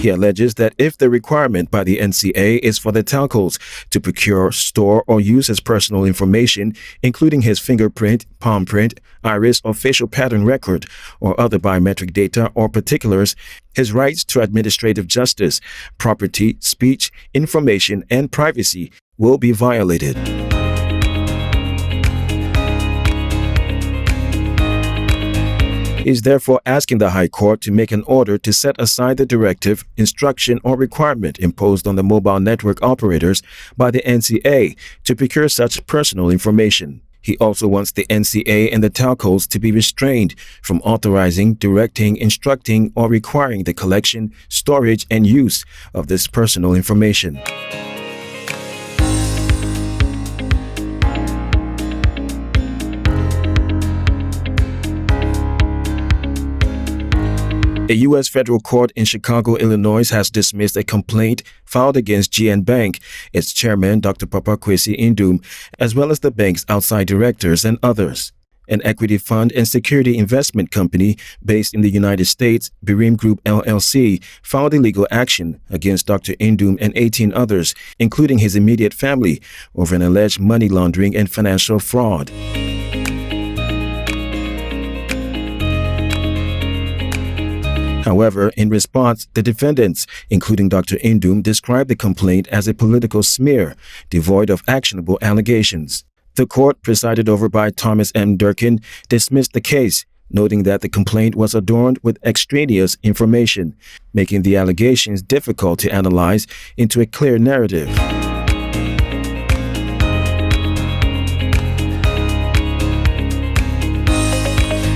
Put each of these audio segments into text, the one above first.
He alleges that if the requirement by the NCA is for the telcos to procure, store, or use his personal information, including his fingerprint, palm print, iris, or facial pattern record, or other biometric data or particulars, his rights to administrative justice, property, speech, information, and privacy will be violated. He is therefore asking the High Court to make an order to set aside the directive, instruction, or requirement imposed on the mobile network operators by the NCA to procure such personal information. He also wants the NCA and the telcos to be restrained from authorizing, directing, instructing, or requiring the collection, storage, and use of this personal information. A U.S. federal court in Chicago, Illinois has dismissed a complaint filed against GN Bank, its chairman, Dr. Papakwesi Ndum, as well as the bank's outside directors and others. An equity fund and security investment company based in the United States, Birim Group LLC, filed a legal action against Dr. Ndum and 18 others, including his immediate family, over an alleged money laundering and financial fraud. However, in response, the defendants, including Dr. Ndum, described the complaint as a political smear, devoid of actionable allegations. The court, presided over by Thomas M. Durkin, dismissed the case, noting that the complaint was adorned with extraneous information, making the allegations difficult to analyze into a clear narrative.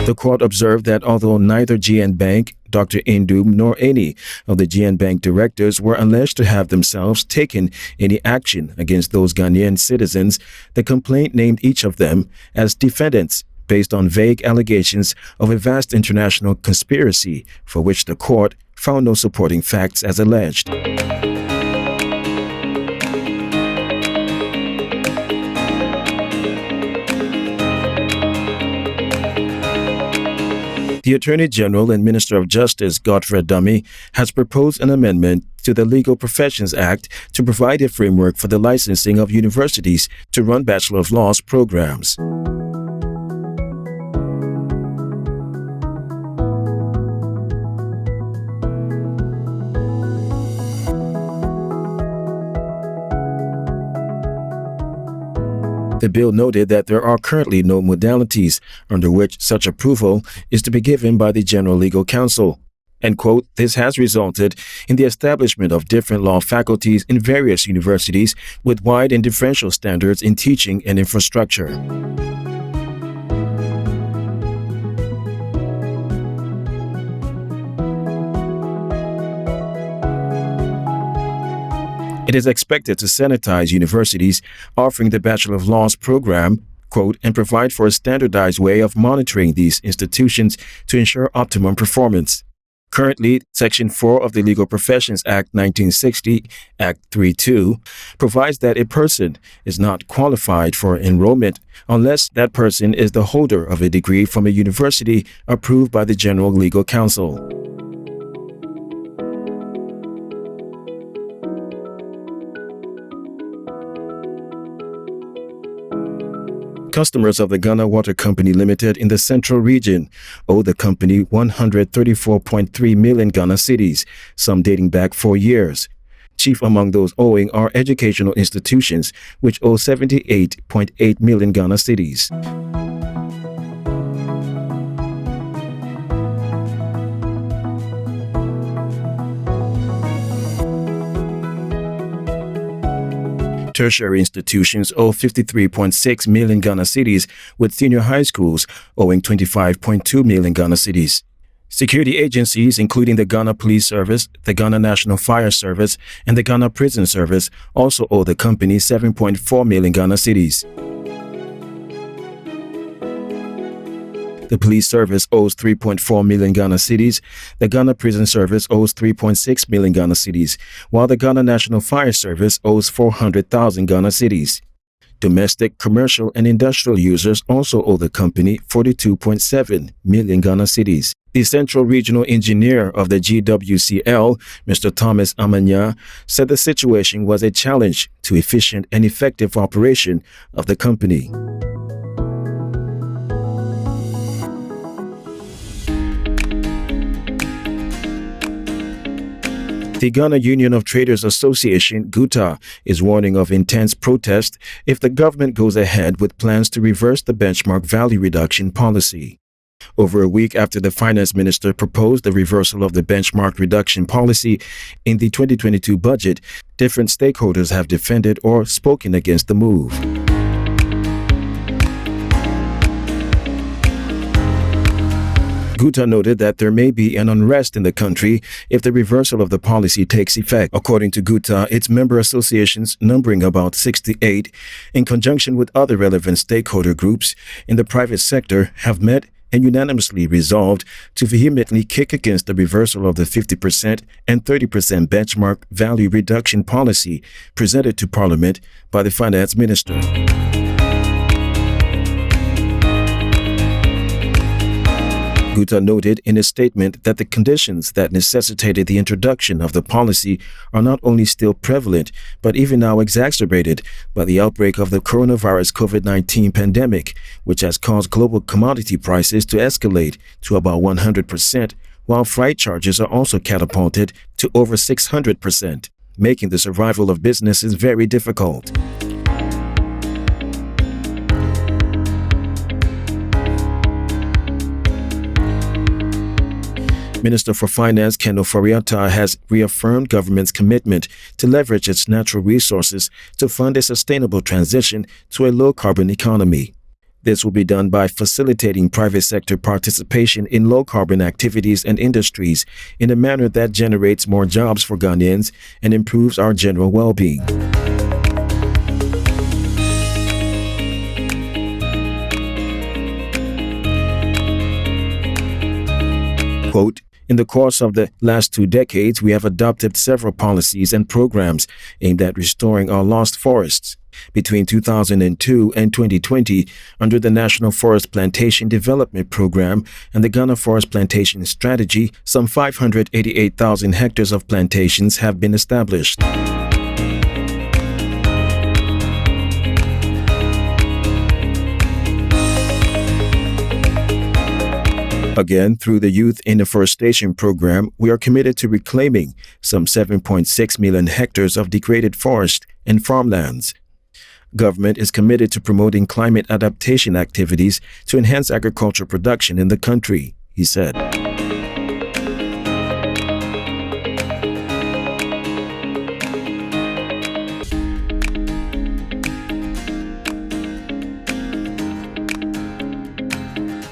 The court observed that although neither GN Bank, Dr. Ndum, nor any of the GN Bank directors were alleged to have themselves taken any action against those Ghanaian citizens, the complaint named each of them as defendants based on vague allegations of a vast international conspiracy for which the court found no supporting facts as alleged. The Attorney General and Minister of Justice, Godfrey Dame, has proposed an amendment to the Legal Professions Act to provide a framework for the licensing of universities to run Bachelor of Laws programs. The bill noted that there are currently no modalities under which such approval is to be given by the General Legal Counsel. And quote, this has resulted in the establishment of different law faculties in various universities with wide and differential standards in teaching and infrastructure. It is expected to sanitize universities offering the Bachelor of Laws program, quote, and provide for a standardized way of monitoring these institutions to ensure optimum performance. Currently, Section 4 of the Legal Professions Act 1960, Act 3.2, provides that a person is not qualified for enrollment unless that person is the holder of a degree from a university approved by the General Legal Counsel. Customers of the Ghana Water Company Limited in the Central Region owe the company 134.3 million Ghana cedis, some dating back 4 years. Chief among those owing are educational institutions, which owe 78.8 million Ghana cedis. Tertiary institutions owe 53.6 million Ghana cedis, with senior high schools owing 25.2 million Ghana cedis. Security agencies, including the Ghana Police Service, the Ghana National Fire Service, and the Ghana Prison Service, also owe the company 7.4 million Ghana cedis. The Police Service owes 3.4 million Ghana cedis, the Ghana Prison Service owes 3.6 million Ghana cedis, while the Ghana National Fire Service owes 400,000 Ghana cedis. Domestic, commercial, and industrial users also owe the company 42.7 million Ghana cedis. The Central Regional Engineer of the GWCL, Mr. Thomas Amanya, said the situation was a challenge to efficient and effective operation of the company. The Ghana Union of Traders Association, GUTA, is warning of intense protest if the government goes ahead with plans to reverse the benchmark value reduction policy. Over a week after the finance minister proposed the reversal of the benchmark reduction policy in the 2022 budget, different stakeholders have defended or spoken against the move. GUTA noted that there may be an unrest in the country if the reversal of the policy takes effect. According to GUTA, its member associations, numbering about 68, in conjunction with other relevant stakeholder groups in the private sector, have met and unanimously resolved to vehemently kick against the reversal of the 50% and 30% benchmark value reduction policy presented to Parliament by the finance minister. GUTA noted in a statement that the conditions that necessitated the introduction of the policy are not only still prevalent, but even now exacerbated by the outbreak of the coronavirus COVID-19 pandemic, which has caused global commodity prices to escalate to about 100%, while freight charges are also catapulted to over 600%, making the survival of businesses very difficult. Minister for Finance Kendzi Afriyie has reaffirmed government's commitment to leverage its natural resources to fund a sustainable transition to a low-carbon economy. This will be done by facilitating private sector participation in low-carbon activities and industries in a manner that generates more jobs for Ghanaians and improves our general well-being. Quote, "In the course of the last 2 decades, we have adopted several policies and programs aimed at restoring our lost forests. Between 2002 and 2020, under the National Forest Plantation Development Program and the Ghana Forest Plantation Strategy, some 588,000 hectares of plantations have been established." Again, through the Youth in Afforestation program, we are committed to reclaiming some 7.6 million hectares of degraded forest and farmlands. Government is committed to promoting climate adaptation activities to enhance agricultural production in the country, he said.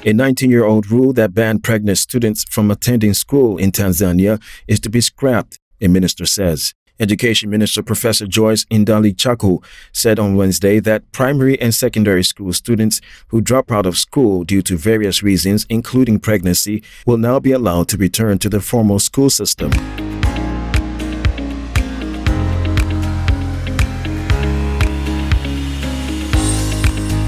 A 19-year-old rule that banned pregnant students from attending school in Tanzania is to be scrapped, a minister says. Education Minister Professor Joyce Ndali Chaku said on Wednesday that primary and secondary school students who drop out of school due to various reasons, including pregnancy, will now be allowed to return to the formal school system.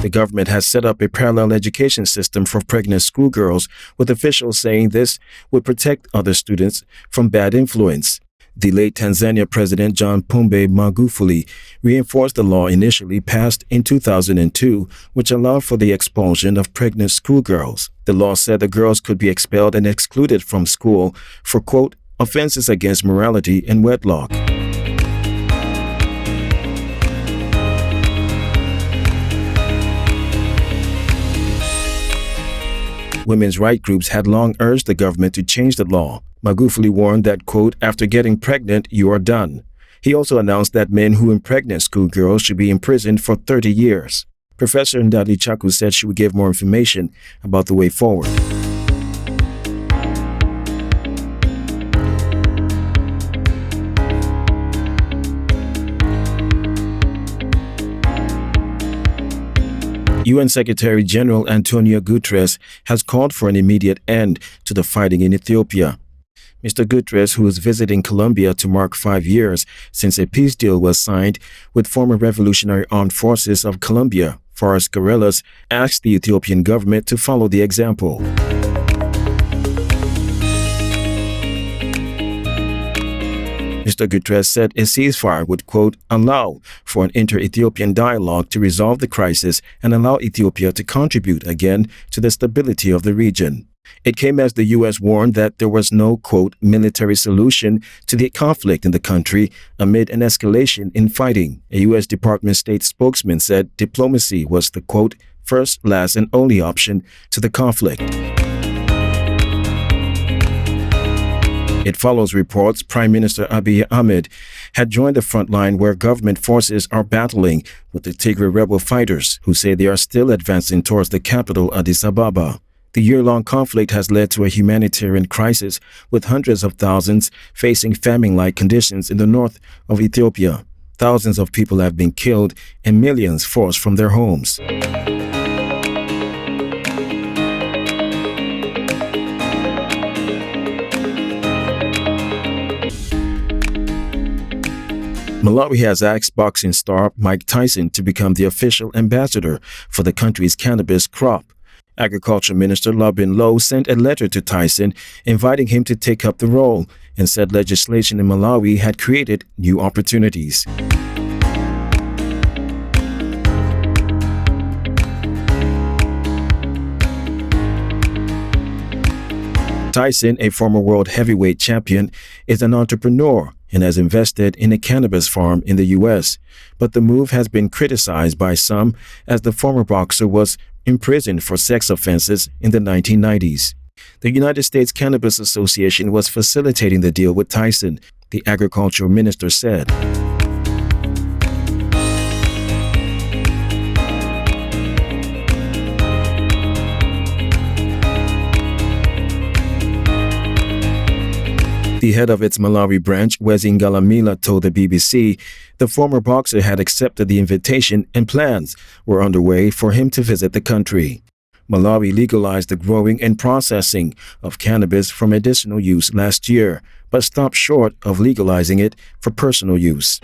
The government has set up a parallel education system for pregnant schoolgirls, with officials saying this would protect other students from bad influence. The late Tanzania President John Pombe Magufuli reinforced the law initially passed in 2002, which allowed for the expulsion of pregnant schoolgirls. The law said the girls could be expelled and excluded from school for, quote, offenses against morality and wedlock. Women's rights groups had long urged the government to change the law. Magufuli warned that, quote, after getting pregnant, you are done. He also announced that men who impregnate schoolgirls should be imprisoned for 30 years. Professor Ndali Chaku said she would give more information about the way forward. UN Secretary General Antonio Gutteres has called for an immediate end to the fighting in Ethiopia. Mr. Gutteres, who is visiting Colombia to mark 5 years since a peace deal was signed with former Revolutionary Armed Forces of Colombia, forest guerrillas, asked the Ethiopian government to follow the example. Mr. Gutteres said a ceasefire would, quote, allow for an inter-Ethiopian dialogue to resolve the crisis and allow Ethiopia to contribute again to the stability of the region. It came as the U.S. warned that there was no, quote, military solution to the conflict in the country amid an escalation in fighting. A U.S. Department of State spokesman said diplomacy was the, quote, first, last, and only option to the conflict. It follows reports Prime Minister Abiy Ahmed had joined the front line where government forces are battling with the Tigray rebel fighters, who say they are still advancing towards the capital, Addis Ababa. The year-long conflict has led to a humanitarian crisis, with hundreds of thousands facing famine-like conditions in the north of Ethiopia. Thousands of people have been killed and millions forced from their homes. Malawi has asked boxing star Mike Tyson to become the official ambassador for the country's cannabis crop. Agriculture Minister Labin Low sent a letter to Tyson inviting him to take up the role and said legislation in Malawi had created new opportunities. Tyson, a former world heavyweight champion, is an entrepreneur and has invested in a cannabis farm in the U.S. But the move has been criticized by some as the former boxer was imprisoned for sex offenses in the 1990s. The United States Cannabis Association was facilitating the deal with Tyson, the agricultural minister said. The head of its Malawi branch, Wezi Ngalamila, told the BBC the former boxer had accepted the invitation and plans were underway for him to visit the country. Malawi legalized the growing and processing of cannabis for medicinal use last year, but stopped short of legalizing it for personal use.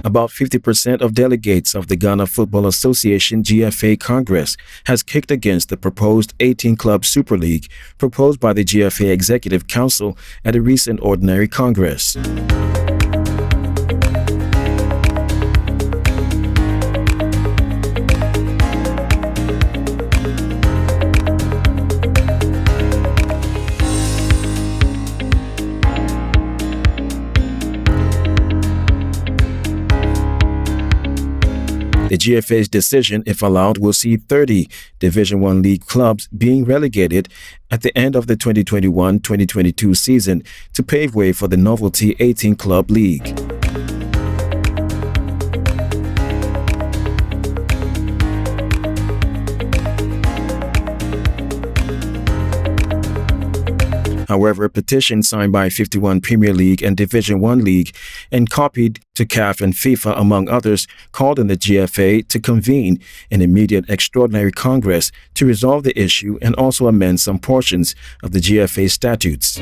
About 50% of delegates of the Ghana Football Association GFA Congress has kicked against the proposed 18-club Super League proposed by the GFA Executive Council at a recent ordinary Congress. The GFA's decision, if allowed, will see 30 Division I League clubs being relegated at the end of the 2021-2022 season to pave way for the novelty 18-club league. However, a petition signed by 51 Premier League and Division I League and copied to CAF and FIFA, among others, called on the GFA to convene an immediate extraordinary Congress to resolve the issue and also amend some portions of the GFA statutes.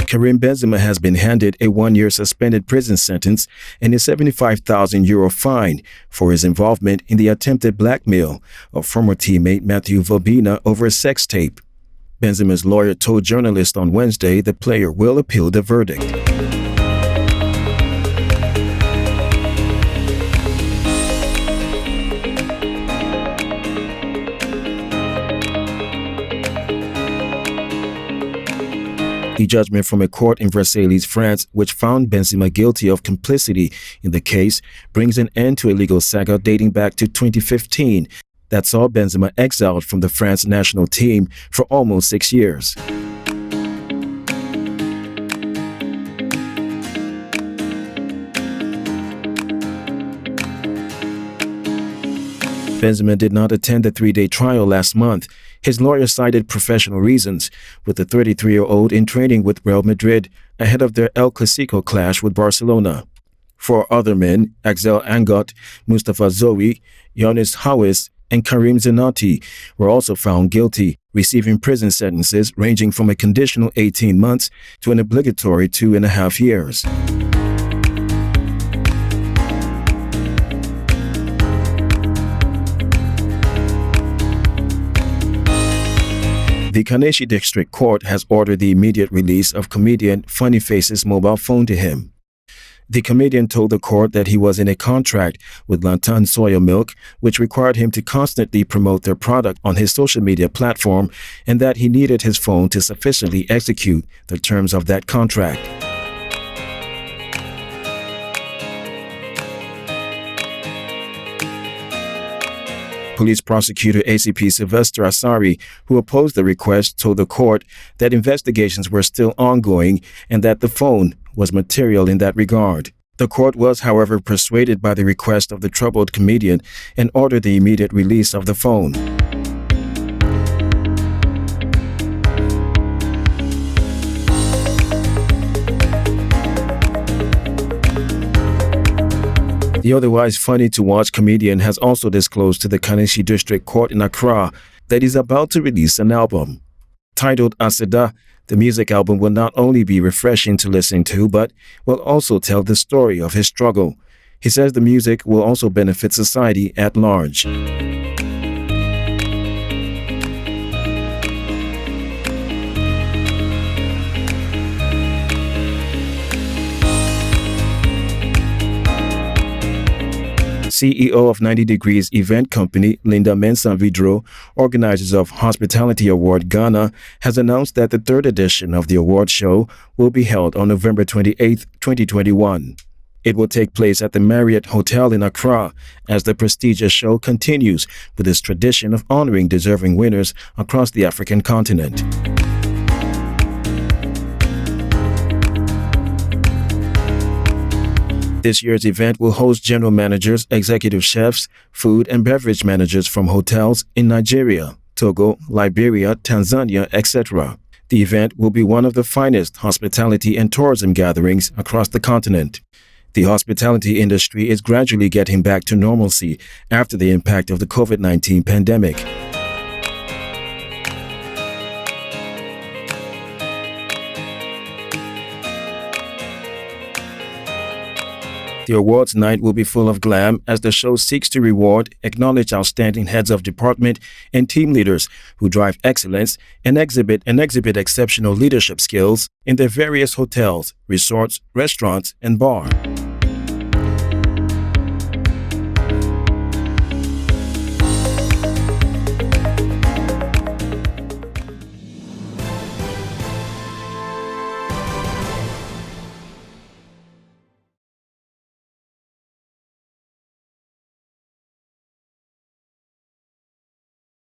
Karim Benzema has been handed a one-year suspended prison sentence and a €75,000 fine for his involvement in the attempted blackmail of former teammate Matthew Vobina over a sex tape. Benzema's lawyer told journalists on Wednesday the player will appeal the verdict. The judgment from a court in Versailles, France, which found Benzema guilty of complicity in the case, brings an end to a legal saga dating back to 2015 that saw Benzema exiled from the France national team for almost 6 years. Benzema did not attend the 3-day trial last month. His lawyer cited professional reasons, with the 33-year-old in training with Real Madrid ahead of their El Clasico clash with Barcelona. 4 other men, Axel Angot, Mustafa Zoe, Yonis Hawis, and Karim Zenati, were also found guilty, receiving prison sentences ranging from a conditional 18 months to an obligatory 2.5 years. The Kaneshi District Court has ordered the immediate release of comedian Funnyfaces' mobile phone to him. The comedian told the court that he was in a contract with Lantan Soya Milk, which required him to constantly promote their product on his social media platform, and that he needed his phone to sufficiently execute the terms of that contract. Police prosecutor ACP Sylvester Asari, who opposed the request, told the court that investigations were still ongoing and that the phone was material in that regard. The court was, however, persuaded by the request of the troubled comedian and ordered the immediate release of the phone. The otherwise funny-to-watch comedian has also disclosed to the Kaneshi District Court in Accra that he's about to release an album. Titled Aseda, the music album will not only be refreshing to listen to, but will also tell the story of his struggle. He says the music will also benefit society at large. CEO of 90 Degrees event company Linda Mensah Vidro, organizers of Hospitality Award Ghana, has announced that the 3rd edition of the award show will be held on November 28, 2021. It will take place at the Marriott Hotel in Accra as the prestigious show continues with its tradition of honoring deserving winners across the African continent. This year's event will host general managers, executive chefs, food and beverage managers from hotels in Nigeria, Togo, Liberia, Tanzania, etc. The event will be one of the finest hospitality and tourism gatherings across the continent. The hospitality industry is gradually getting back to normalcy after the impact of the COVID-19 pandemic. The awards night will be full of glam as the show seeks to reward, acknowledge outstanding heads of department and team leaders who drive excellence and exhibit exceptional leadership skills in their various hotels, resorts, restaurants, and bars.